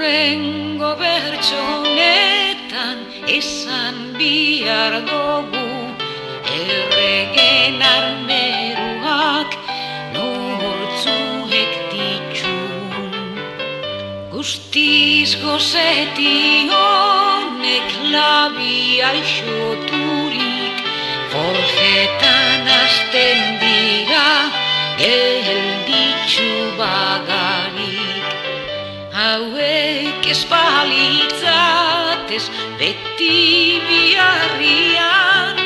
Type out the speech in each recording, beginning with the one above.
Urrengo bertso honetan esan bihar dugu erregen armeruak nortzuek ditxun. Guztiz gozeti honek labia ixoturik forjetan hasten dira gelditxu bagarik. Hauek ez balitzatez beti biharrian,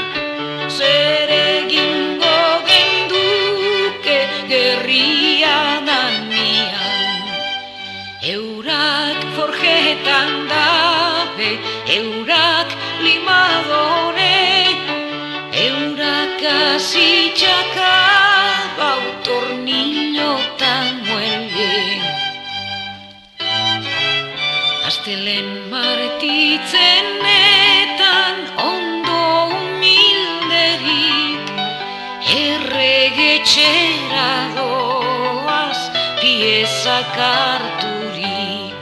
zer egingo genduke gerria danian. Eurak forjetan dabe, eurak limadore, eurak azitxaka bau tornillotan muelle. Astelen martitzenetan ondo humilderik erregetxera doaz piezak harturik.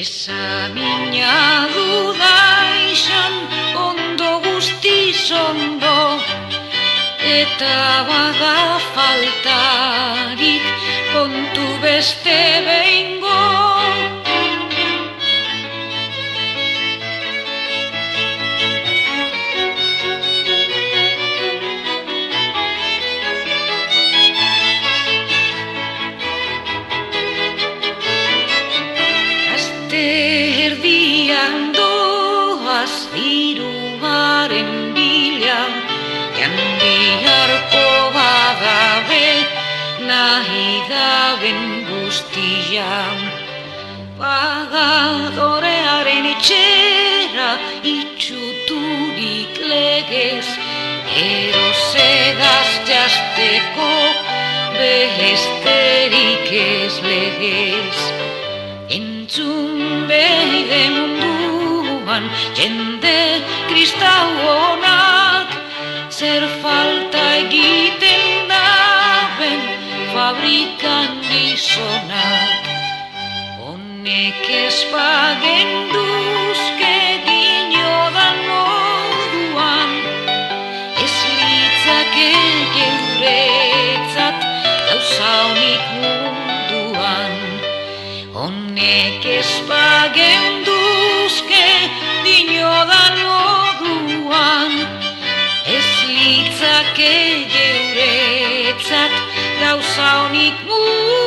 Ezamina duda izan ondo guztiz ondo eta bada faltarik kontu beste behingo. Erdian doaz diruaren bila, jandiarko badabe nahi daben guztian. Pagadorearen etxera itxuturik legez, erosegaz jasteko behesterik ez legez. Entzun behide munduan jende kristau honak, zer falta egiten daben fabrikan gizonak. Honek ez bagenduzke dinodan moduan, ez litzake geuretzat gauza honik munduan. Honek ez bagenduzke dinodan moduan, ez litzake geuretzat gauza honik munduan.